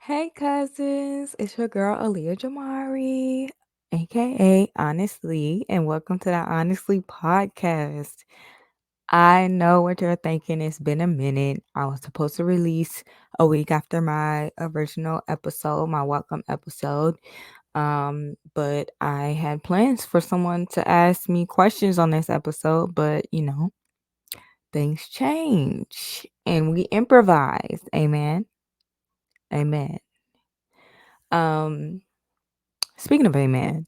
Hey cousins, it's your girl Aliya Jamari, aka Honestly, and welcome to the Honestly podcast. I know what you're thinking, it's been a minute. I was supposed to release a week after my original episode, my welcome episode. But I had plans for someone to ask me questions on this episode, but things change and we improvise. Amen. Amen. Um Speaking of amen,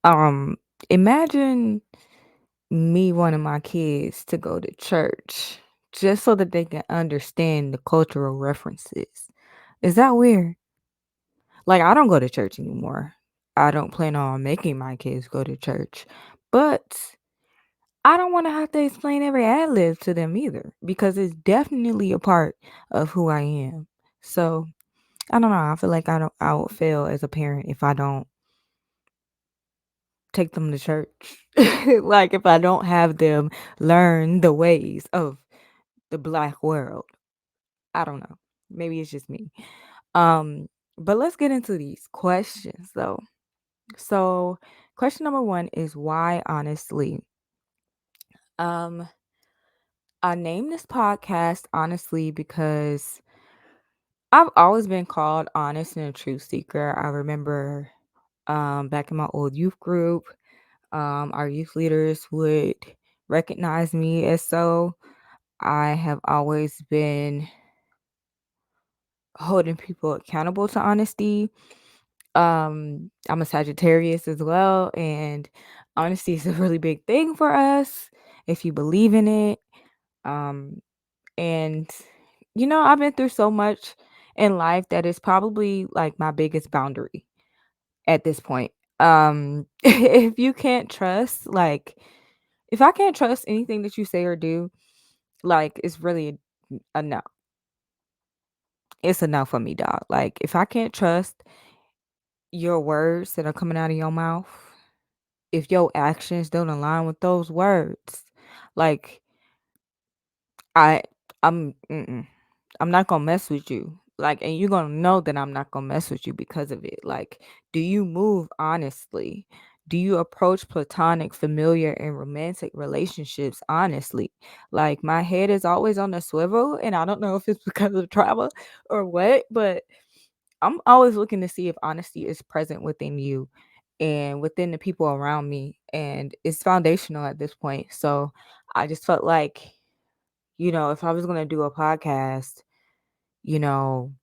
um, imagine me wanting my kids to go to church just so that they can understand the cultural references. Is that weird? Like, I don't go to church anymore. I don't plan on making my kids go to church, but I don't want to have to explain every ad lib to them either because it's definitely a part of who I am. So I don't know. I feel like I would fail as a parent if I don't take them to church. Like, if I don't have them learn the ways of the black world. I don't know. Maybe it's just me. Um, but let's get into these questions though. So, question number 1 is why honestly? Um, I named this podcast honestly because I've always been called honest and a truth seeker. I remember back in my old youth group, our youth leaders would recognize me as so. I have always been holding people accountable to honesty. I'm a Sagittarius as well, and honesty is a really big thing for us if you believe in it. Um, and I've been through so much in life that is probably like my biggest boundary at this point. If you can't trust, like, if I can't trust anything that you say or do, like, it's really a no. It's a no for me, dog. Like, if I can't trust your words that are coming out of your mouth, if your actions don't align with those words, like, I I'm not gonna mess with you. Like, and you're gonna know that I'm not gonna mess with you because of it. Like, do you move honestly? Do you approach platonic, familiar, and romantic relationships honestly? Like, my head is always on a swivel, and I don't know if it's because of trauma or what, but I'm always looking to see if honesty is present within you and within the people around me. And it's foundational at this point. So I just felt like, if I was going to do a podcast, you know,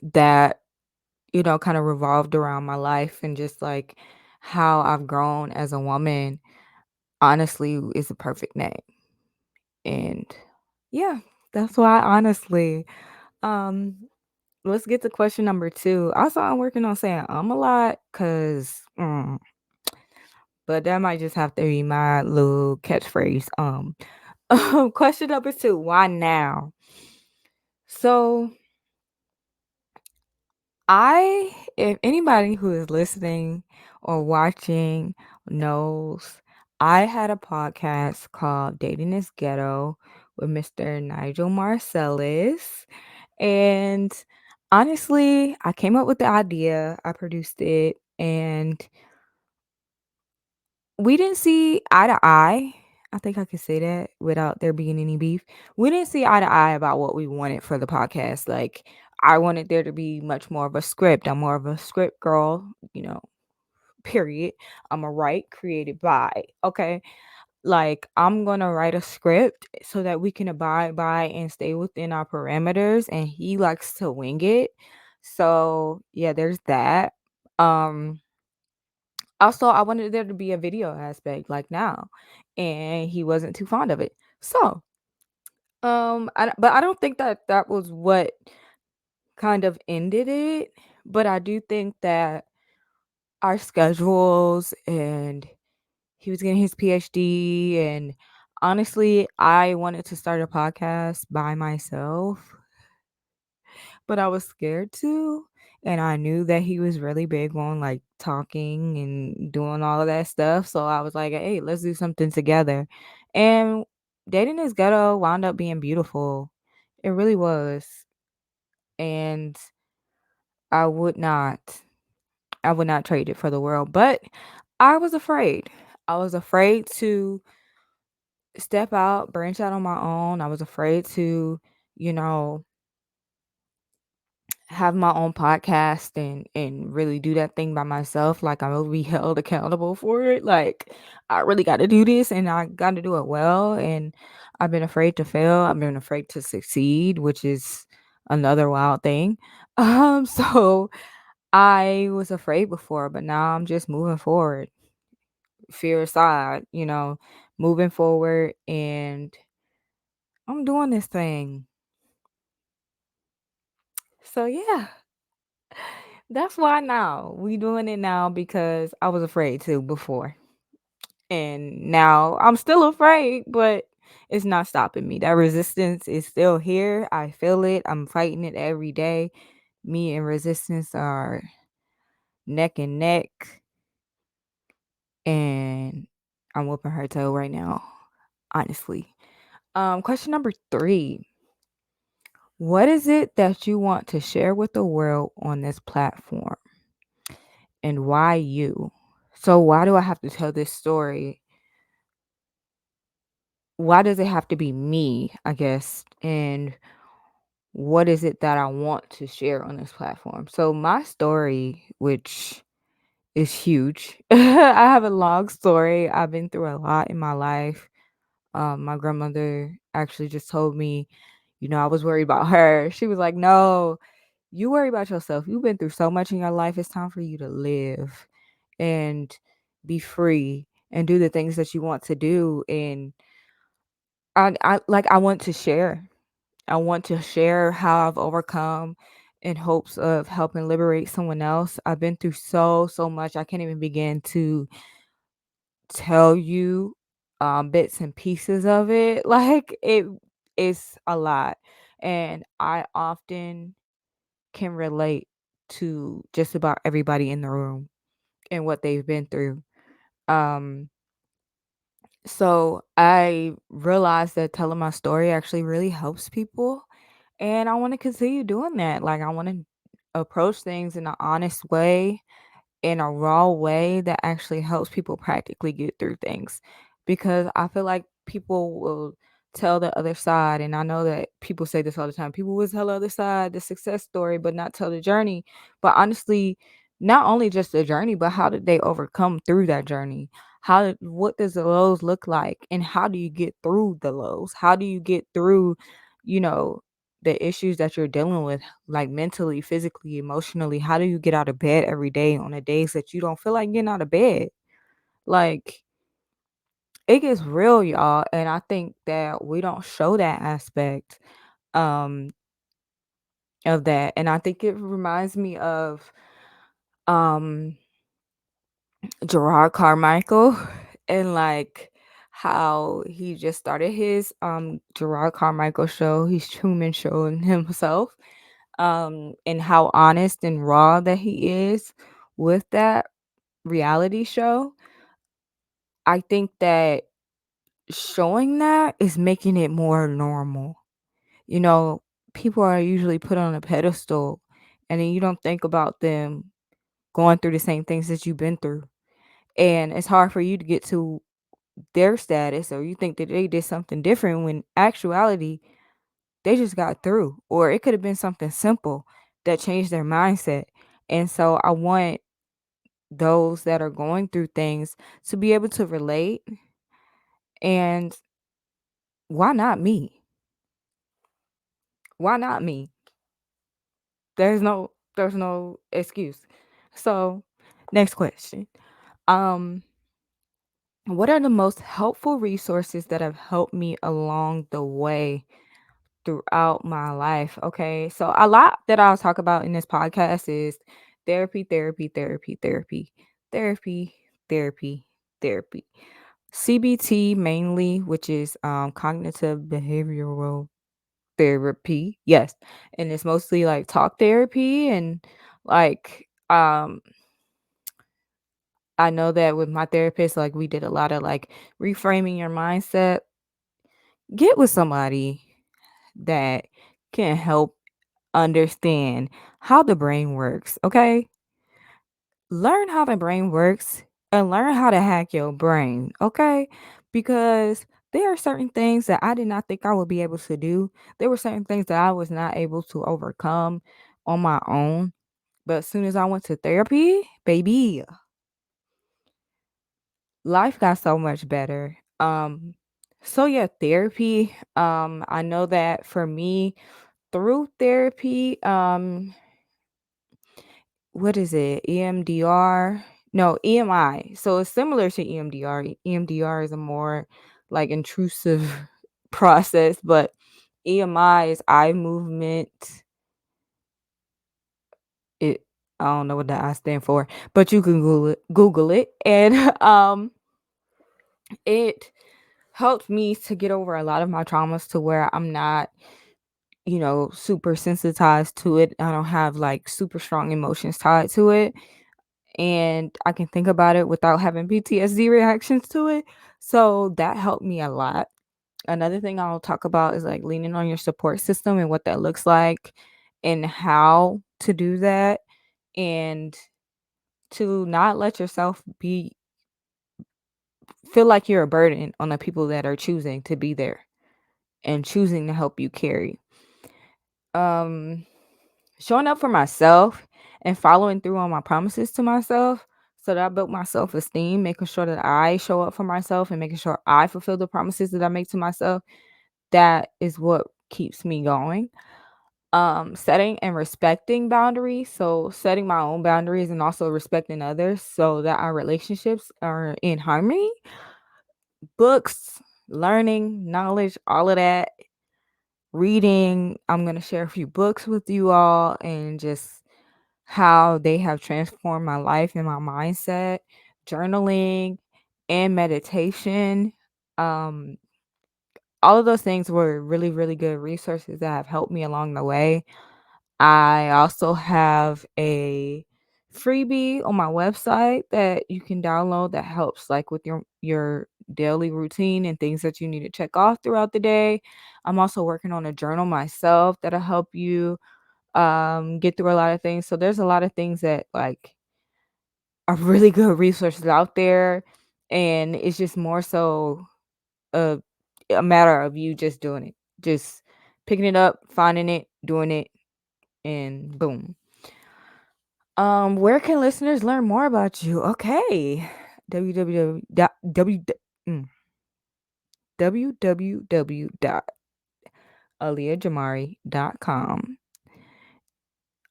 that, kind of revolved around my life and just like how I've grown as a woman, honestly is a perfect name. And yeah, that's why honestly. Um, let's get to question number 2. Also, I'm working on saying a lot because, but that might just have to be my little catchphrase. Question number 2, why now? So, if anybody who is listening or watching knows, I had a podcast called Dating is Ghetto with Mr. Nigel Marcellus. And honestly, I came up with the idea, I produced it, and we didn't see eye to eye. I think I could say that without there being any beef. We didn't see eye to eye about what we wanted for the podcast. Like, I wanted there to be much more of a script. I'm more of a script girl, period. I'm a write created by. Okay. Like, I'm gonna write a script so that we can abide by and stay within our parameters, and he likes to wing it. So yeah, there's that. Um Also, I wanted there to be a video aspect like now, and he wasn't too fond of it. So, but I don't think that that was what kind of ended it, but I do think that our schedules and he was getting his PhD, and honestly, I wanted to start a podcast by myself, but I was scared to. And I knew that he was really big on like talking and doing all of that stuff. So I was like, hey, let's do something together. And Dating is Ghetto wound up being beautiful. It really was. And I would not. I would not trade it for the world, but I was afraid. I was afraid to step out, branch out on my own. I was afraid to, you know, have my own podcast and really do that thing by myself. Like I will be held accountable for it. Like I really got to do this and I got to do it well. And I've been afraid to fail. I've been afraid to succeed, which is another wild thing. So I was afraid before, but now I'm just moving forward. Fear aside, moving forward and I'm doing this thing. So yeah, that's why now we doing it now because I was afraid to before. And now I'm still afraid, but it's not stopping me. That resistance is still here. I feel it. I'm fighting it every day. Me and resistance are neck and neck, and I'm whooping her toe right now, honestly. Question number 3. What is it that you want to share with the world on this platform and why you? So why do I have to tell this story? Why does it have to be me, I guess? And what is it that I want to share on this platform? So my story, which is huge. I have a long story. I've been through a lot in my life. My grandmother actually just told me, I was worried about her. She was like, "No, you worry about yourself. You've been through so much in your life. It's time for you to live and be free and do the things that you want to do." And I want to share. I want to share how I've overcome in hopes of helping liberate someone else. I've been through so much. I can't even begin to tell you bits and pieces of it. Like it is a lot. And I often can relate to just about everybody in the room and what they've been through. Um, so I realized that telling my story actually really helps people, and I want to continue doing that. Like I want to approach things in an honest way, in a raw way that actually helps people practically get through things, because I feel like people will tell the other side, and I know that people say this all the time. People will tell the other side the success story but not tell the journey. But honestly, not only just the journey, but how did they overcome through that journey? What does the lows look like, and how do you get through the lows? How do you get through, you know, the issues that you're dealing with, like mentally, physically, emotionally? How do you get out of bed every day on the days that you don't feel like getting out of bed? Like, it gets real, y'all, and I think that we don't show that aspect um of that. And I think it reminds me of um Gerard Carmichael and like how he just started his Gerard Carmichael show, his Truman Show and himself, and how honest and raw that he is with that reality show. I think that showing that is making it more normal. You know, people are usually put on a pedestal and then you don't think about them going through the same things that you've been through. And it's hard for you to get to their status, or you think that they did something different when actuality they just got through, or it could have been something simple that changed their mindset. And so I want those that are going through things to be able to relate. And why not me? Why not me? There's no excuse. So, next question. Um what are the most helpful resources that have helped me along the way throughout my life? Okay. So a lot that I'll talk about in this podcast is therapy, therapy, therapy, therapy, therapy, therapy, therapy. CBT mainly, which is cognitive behavioral therapy. Yes. And it's mostly like talk therapy and like I know that with my therapist, like we did a lot of like reframing your mindset. Get with somebody that can help understand how the brain works, okay? Learn how the brain works and learn how to hack your brain, okay? Because there are certain things that I did not think I would be able to do. There were certain things that I was not able to overcome on my own. But as soon as I went to therapy, baby, life got so much better. So yeah, therapy. I know that for me, through therapy, what is it? EMDR? No, EMI. So it's similar to EMDR. EMDR is a more like intrusive process, but EMI is eye movement. It I don't know what the I stand for, but you can Google it and it helped me to get over a lot of my traumas to where I'm not, super sensitized to it. I don't have like super strong emotions tied to it. And I can think about it without having PTSD reactions to it. So that helped me a lot. Another thing I'll talk about is like leaning on your support system and what that looks like and how to do that and to not let yourself feel like you're a burden on the people that are choosing to be there and choosing to help you carry. Um Showing up for myself and following through on my promises to myself so that I built my self-esteem, making sure that I show up for myself and making sure I fulfill the promises that I make to myself. That is what keeps me going. Setting and respecting boundaries. So setting my own boundaries and also respecting others so that our relationships are in harmony. Books, learning, knowledge, all of that. Reading. I'm going to share a few books with you all and just how they have transformed my life and my mindset. Journaling and meditation. Um, all of those things were really, really good resources that have helped me along the way. I also have a freebie on my website that you can download that helps like with your daily routine and things that you need to check off throughout the day. I'm also working on a journal myself that'll help you get through a lot of things. So there's a lot of things that like are really good resources out there and it's just more so a a matter of you just doing it. Just picking it up, finding it, doing it, and boom. Where can listeners learn more about you? Okay. www dot w mm, www.aliyajamari.com.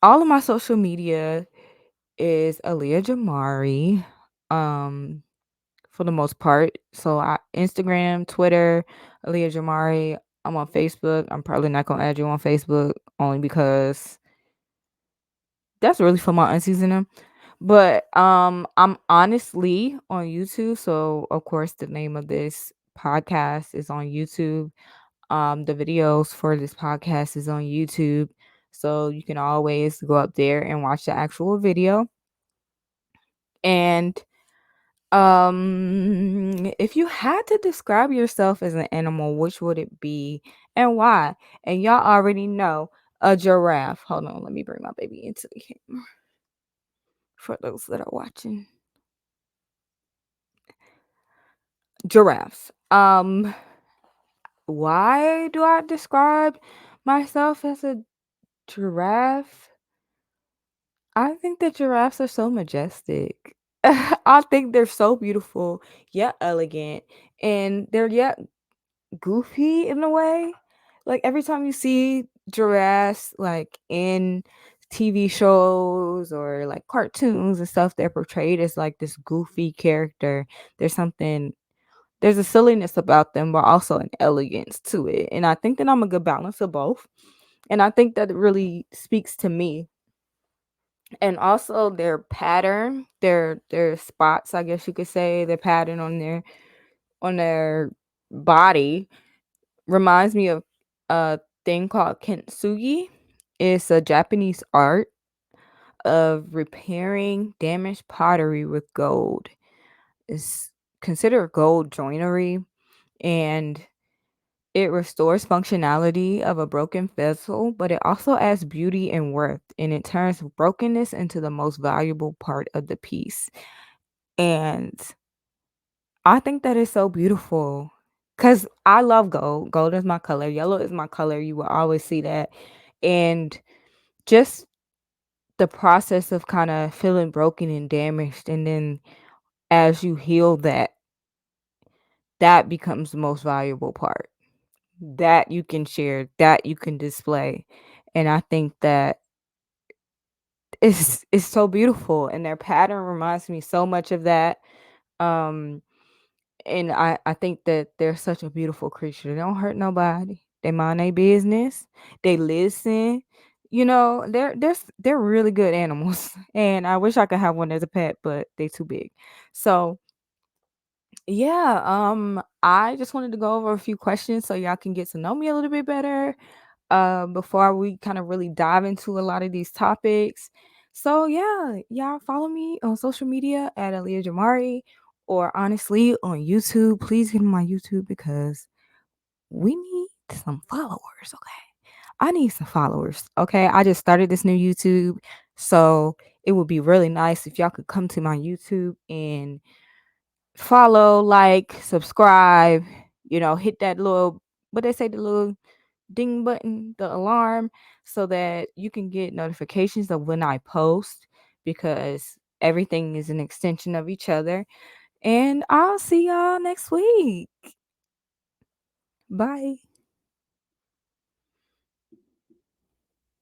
All of my social media is Aliya Jamari, um, for the most part. So Instagram, Twitter, Aliya Jamari. I'm on Facebook. I'm probably not gonna add you on Facebook only because that's really for my aunties and them. But I'm honestly on YouTube. So of course the name of this podcast is on YouTube. The videos for this podcast is on YouTube. So you can always go up there and watch the actual video. And if you had to describe yourself as an animal, which would it be and why? And y'all already know a giraffe. Hold on, let me bring my baby into the camera for those that are watching. Giraffes. Why do I describe myself as a giraffe? I think that giraffes are so majestic. I think they're so beautiful, yet elegant, and they're yet goofy in a way. Like every time you see giraffes like in TV shows or like cartoons and stuff, they're portrayed as like this goofy character. There's something there's a silliness about them, but also an elegance to it. And I think that I'm a good balance of both. And I think that it really speaks to me. And also their pattern, their spots, I guess you could say, the pattern on their body reminds me of a thing called kintsugi. It's a Japanese art of repairing damaged pottery with gold. It's considered gold joinery and It restores functionality of a broken vessel, but it also adds beauty and worth, and it turns brokenness into the most valuable part of the piece. And I think that is so beautiful because I love gold. Gold is my color. Yellow is my color. You will always see that. And just the process of kind of feeling broken and damaged. And then as you heal that, that becomes the most valuable part that you can share, that you can display. And I think that it's so beautiful. And their pattern reminds me so much of that. Um, And I think that they're such a beautiful creature. They don't hurt nobody. They mind their business. They listen. They're really good animals. And I wish I could have one as a pet, but they too big. So yeah, I just wanted to go over a few questions so y'all can get to know me a little bit better. Before we kind of really dive into a lot of these topics. So yeah, y'all follow me on social media at Aliya Jamari or honestly on YouTube. Please get on my YouTube because we need some followers. Okay. I need some followers. Okay. I just started this new YouTube. So it would be really nice if y'all could come to my YouTube and follow, like, subscribe, hit that little, what they say, the little ding button, the alarm, so that you can get notifications of when I post because everything is an extension of each other. And I'll see y'all next week. Bye.